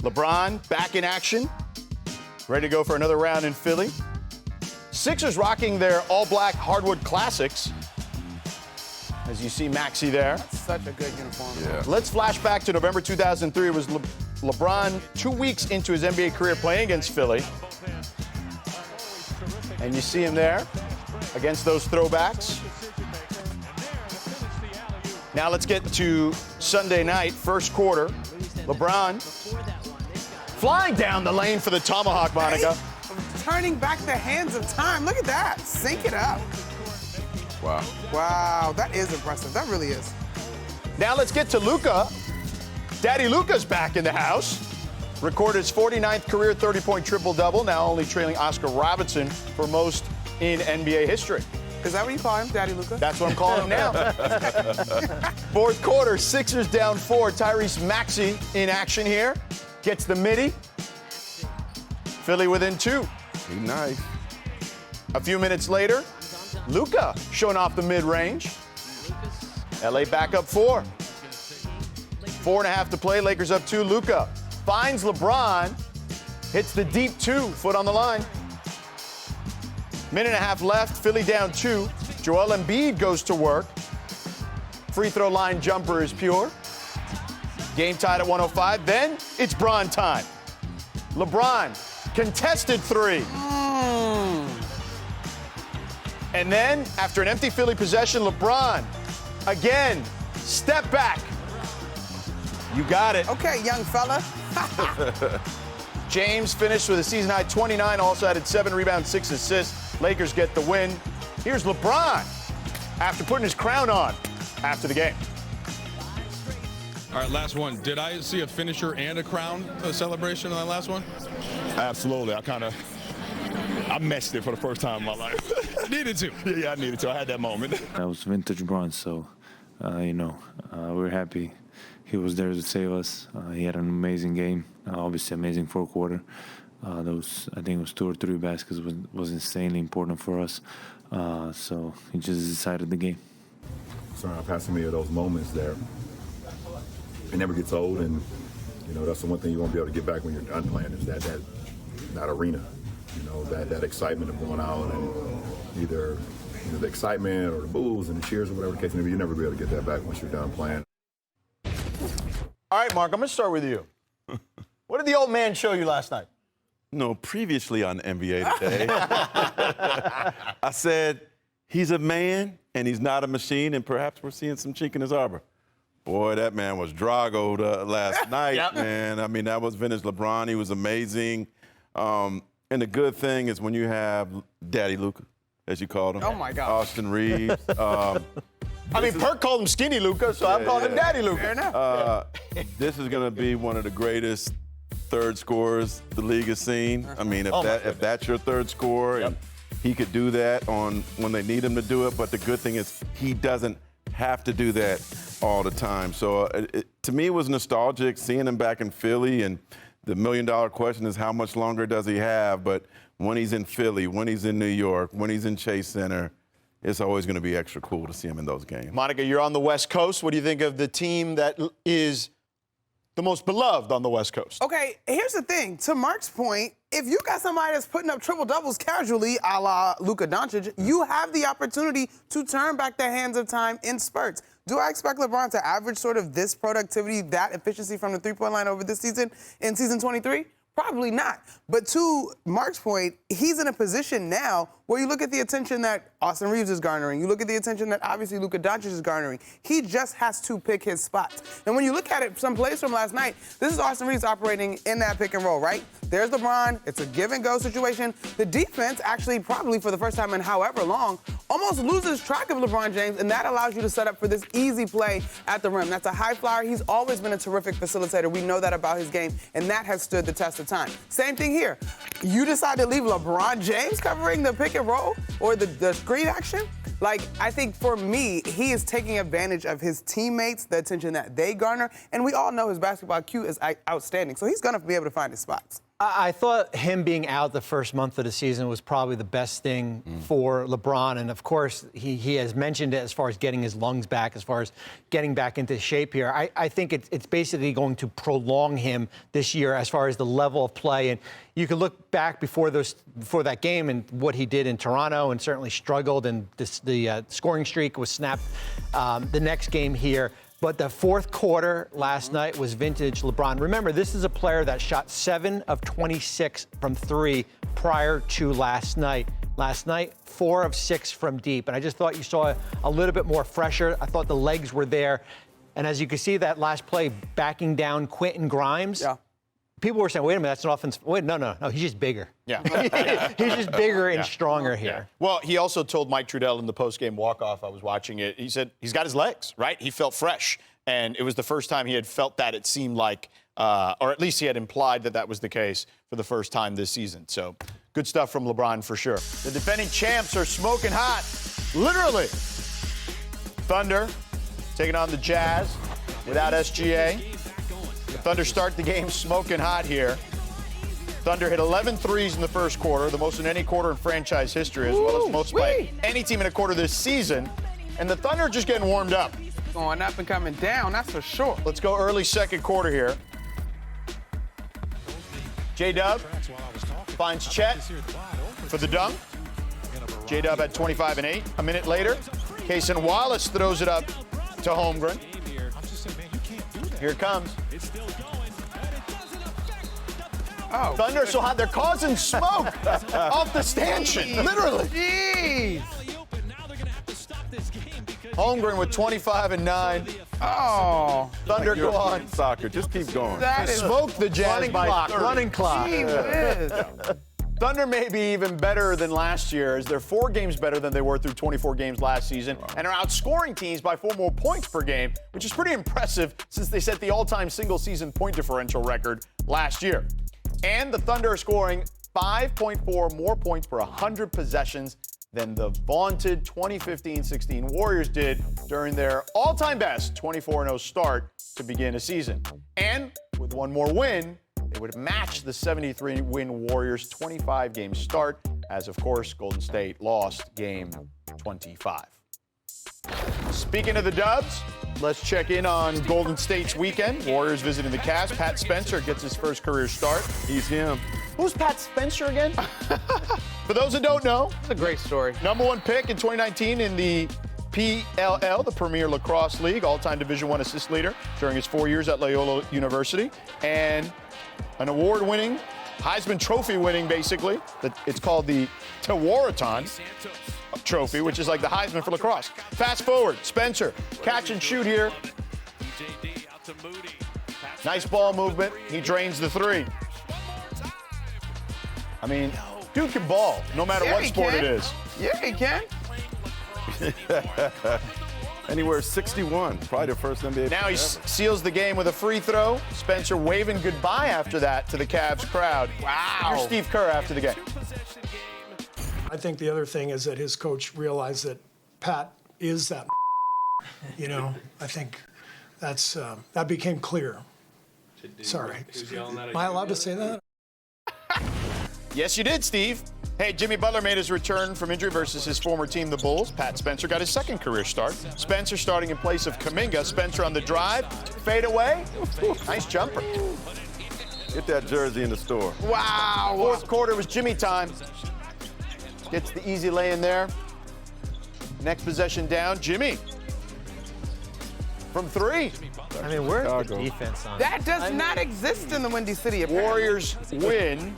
LeBron back in action, ready to go for another round in Philly. Sixers rocking their all-black hardwood classics. As you see Maxey there. That's such a good uniform. Yeah. Let's flash back to November 2003. It was LeBron 2 weeks into his NBA career playing against Philly. And you see him there against those throwbacks. Now let's get to Sunday night, first quarter. LeBron flying down the lane for the tomahawk, Monica. Hey, turning back the hands of time. Look at that. Sync it up. Wow. Wow, that is impressive. That really is. Now let's get to Luka. Daddy Luka's back in the house. Recorded his 49th career 30-point triple-double, now only trailing Oscar Robertson for most in NBA history. Is that what you call him, Daddy Luka? That's what I'm calling him now. Fourth quarter, Sixers down 4. Tyrese Maxey in action here. Gets the midi. Philly within 2. He nice. A few minutes later, Luka showing off the mid-range. LA back up 4. 4.5 to play, Lakers up 2. Luka finds LeBron, hits the deep 2, foot on the line. Minute and a half left, Philly down 2. Joel Embiid goes to work. Free throw line jumper is pure. Game tied at 105. Then it's Bron time. LeBron, contested 3. And then, after an empty Philly possession, LeBron, again, step back. You got it. Okay, young fella. James finished with a season-high 29, also added 7 rebounds, 6 assists. Lakers get the win. Here's LeBron after putting his crown on after the game. All right, last one. Did I see a finisher and a crown celebration on that last one? Absolutely. I messed it for the first time in my life. Needed to. Yeah, I needed to. I had that moment. That was vintage LeBron, so, we're happy he was there to save us. He had an amazing game, obviously amazing fourth quarter. I think it was 2 or 3 baskets was insanely important for us. So he just decided the game. So I've had so many of those moments there. It never gets old, and that's the one thing you won't be able to get back when you're done playing is that arena. That excitement of going out and either the excitement or the boos and the cheers or whatever the case may be. You'll never be able to get that back once you're done playing. All right, Mark, I'm going to start with you. What did the old man show you last night? No, previously on NBA Today, I said he's a man and he's not a machine, and perhaps we're seeing some chink in his arbor. Boy, that man was Drago'd last night, Yep. man. I mean, that was vintage LeBron. He was amazing. And the good thing is when you have Daddy Luka, as you called him. Oh, my gosh. Austin Reeves. Perk called him Skinny Luka, so I'm calling him Daddy Luka. Fair enough. This is going to be one of the greatest third scorers the league has seen. I mean, if that's your third scorer, and he could do that on when they need him to do it. But the good thing is he doesn't have to do that all the time. So to me, it was nostalgic seeing him back in Philly. And the million-dollar question is how much longer does he have? But when he's in Philly, when he's in New York, when he's in Chase Center, it's always going to be extra cool to see him in those games. Monica, you're on the West Coast. What do you think of the team that is the most beloved on the West Coast? Okay, here's the thing. To Mark's point, if you got somebody that's putting up triple-doubles casually, a la Luka Doncic, you have the opportunity to turn back the hands of time in spurts. Do I expect LeBron to average sort of this productivity, that efficiency from the three-point line over this season in season 23? Probably not. But to Mark's point, he's in a position now where you look at the attention that Austin Reeves is garnering. You look at the attention that obviously Luka Doncic is garnering. He just has to pick his spots. And when you look at it, some plays from last night, this is Austin Reeves operating in that pick and roll, right? There's LeBron. It's a give-and-go situation. The defense actually probably for the first time in however long almost loses track of LeBron James, and that allows you to set up for this easy play at the rim. That's a high flyer. He's always been a terrific facilitator. We know that about his game, and that has stood the test of time. Same thing here. You decide to leave LeBron James covering the pick and roll or the screen action? Like, I think for me, he is taking advantage of his teammates, the attention that they garner, and we all know his basketball IQ is outstanding, so he's going to be able to find his spots. I thought him being out the first month of the season was probably the best thing for LeBron. And, of course, he has mentioned it as far as getting his lungs back, as far as getting back into shape here. I think it's basically going to prolong him this year as far as the level of play. And you can look back before that game and what he did in Toronto and certainly struggled. And the scoring streak was snapped the next game here. But the fourth quarter last night was vintage LeBron. Remember, this is a player that shot 7 of 26 from 3 prior to last night. Last night, 4 of 6 from deep. And I just thought you saw a little bit more fresher. I thought the legs were there. And as you can see, that last play, backing down Quentin Grimes. Yeah. People were saying, wait a minute, that's an offense. Wait, no, he's just bigger. Yeah. He's just bigger and stronger here. Yeah. Well, he also told Mike Trudell in the postgame walk-off, I was watching it, he said he's got his legs, right? He felt fresh. And it was the first time he had felt that, it seemed like, or at least he had implied that was the case for the first time this season. So good stuff from LeBron for sure. The defending champs are smoking hot, literally. Thunder taking on the Jazz without SGA. The Thunder start the game smoking hot here. Thunder hit 11 threes in the first quarter, the most in any quarter in franchise history, as well as most by any team in a quarter this season. And the Thunder are just getting warmed up. Going up and coming down, that's for sure. Let's go early second quarter here. J-Dub finds Chet for the dunk. J-Dub had 25 and 8. A minute later, Cason Wallace throws it up to Holmgren. Here it comes. Oh, Thunder so hot they're causing smoke off the stanchion, literally. Jeez. Holmgren with 25 and 9. Oh. Thunder like go on. Soccer, just keep going. That is Smoke the Jazz by 30. Running clock. Gee whiz. Thunder may be even better than last year, as they're 4 games better than they were through 24 games last season, and are outscoring teams by 4 more points per game, which is pretty impressive since they set the all-time single-season point differential record last year. And the Thunder are scoring 5.4 more points per 100 possessions than the vaunted 2015-16 Warriors did during their all-time best 24-0 start to begin a season. And with 1 more win, they would match the 73-win Warriors' 25-game start, as, of course, Golden State lost game 25. Speaking of the Dubs, let's check in on Golden State's weekend. Warriors visiting the Cavs. Pat Spencer gets his first career start. He's him. Who's Pat Spencer again? For those that don't know, It's a great story. #1 pick in 2019 in the PLL, the Premier Lacrosse League, all-time Division I assist leader during his 4 years at Loyola University, and an award-winning, Heisman Trophy winning, basically. It's called the Tewaraton Trophy, which is like the Heisman for lacrosse. Fast forward, Spencer, catch and shoot here. Nice ball movement. He drains the 3. I mean, dude can ball, no matter what sport it is. Yeah, he can. And he wears 61, probably the first NBA. Now he seals the game with a free throw. Spencer waving goodbye after that to the Cavs crowd. Wow. Here's Steve Kerr after the game. I think the other thing is that his coach realized that Pat is that. You know, I think that's that became clear. Sorry. Am I allowed to say that? Yes, you did, Steve. Hey, Jimmy Butler made his return from injury versus his former team, the Bulls. Pat Spencer got his second career start. Spencer starting in place of Kuminga. Spencer on the drive. Fade away. Nice jumper. Get that jersey in the store. Wow. Fourth quarter was Jimmy time. Gets the easy lay in there. Next possession down, Jimmy. From 3. I mean, where's the defense on That does not exist in the Windy City, apparently. Warriors win.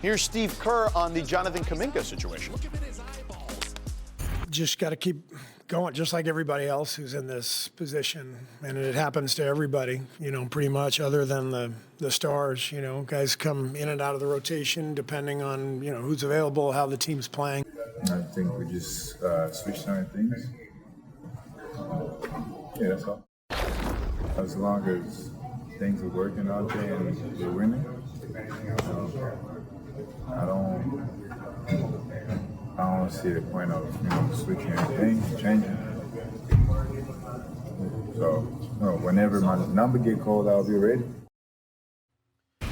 Here's Steve Kerr on the Jonathan Kuminga situation. Just got to keep going, just like everybody else who's in this position. And it happens to everybody, you know, pretty much, other than the stars. You know, guys come in and out of the rotation depending on, you know, who's available, how the team's playing. I think we just switched on things. Yeah, that's all. As long as things are working out there and we're winning, I don't see the point of, you know, switching anything, changing. So, you know, whenever my number get called, I'll be ready.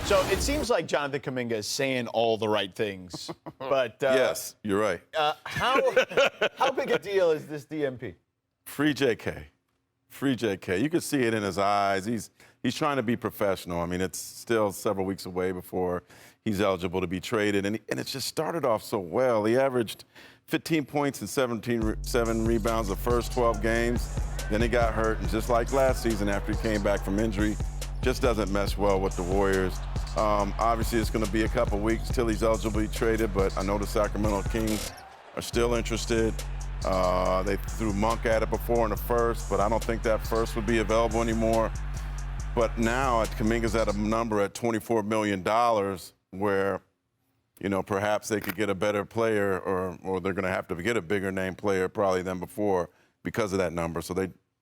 So it seems like Jonathan Kuminga is saying all the right things, but yes, you're right. How big a deal is this DMP? Free JK. Free JK. You could see it in his eyes. He's trying to be professional. I mean, it's still several weeks away before he's eligible to be traded, and it just started off so well. He averaged 15 points and 7 rebounds the first 12 games. Then he got hurt, and just like last season after he came back from injury, just doesn't mesh well with the Warriors. Obviously, it's going to be a couple weeks till he's eligible to be traded, but I know the Sacramento Kings are still interested. They threw Monk at it before in the first, but I don't think that first would be available anymore. But now Kuminga's at a number at $24 million where, you know, perhaps they could get a better player or they're going to have to get a bigger name player probably than before because of that number. So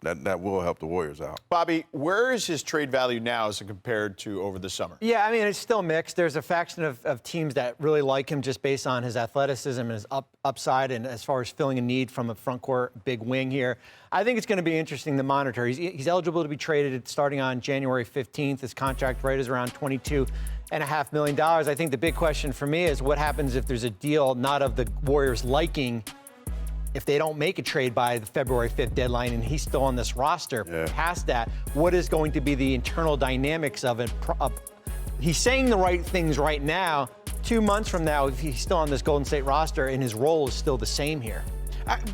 that will help the Warriors out. Bobby, where is his trade value now as compared to over the summer? Yeah, I mean, it's still mixed. There's a faction of teams that really like him just based on his athleticism and his upside and as far as filling a need from a front court big wing here. I think it's going to be interesting to monitor. He's eligible to be traded starting on January 15th. His contract rate is around $22.5 million. I think the big question for me is what happens if there's a deal not of the Warriors' liking if they don't make a trade by the February 5th deadline and he's still on this roster. Past that, what is going to be the internal dynamics of it? He's saying the right things right now. 2 months from now, if he's still on this Golden State roster and his role is still the same here.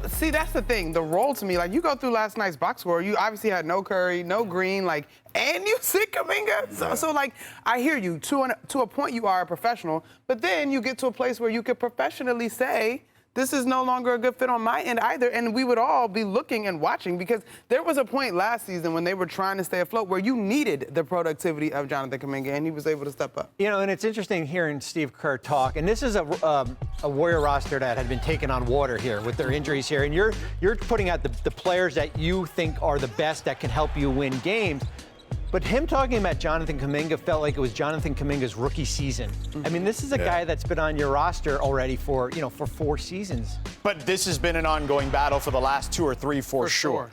See, that's the thing. The role to me, like you go through last night's box score, you obviously had no Curry, no Green, like, and you see Kuminga. So like, I hear you. To a point, you are a professional, but then you get to a place where you could professionally say, this is no longer a good fit on my end either, and we would all be looking and watching because there was a point last season when they were trying to stay afloat where you needed the productivity of Jonathan Kuminga, and he was able to step up. You know, and it's interesting hearing Steve Kerr talk, and this is a Warrior roster that had been taken on water here with their injuries here, and you're putting out the players that you think are the best that can help you win games. But him talking about Jonathan Kuminga felt like it was Jonathan Kuminga's rookie season. I mean, this is a guy that's been on your roster already for 4 seasons. But this has been an ongoing battle for the last 2 or 3 for sure.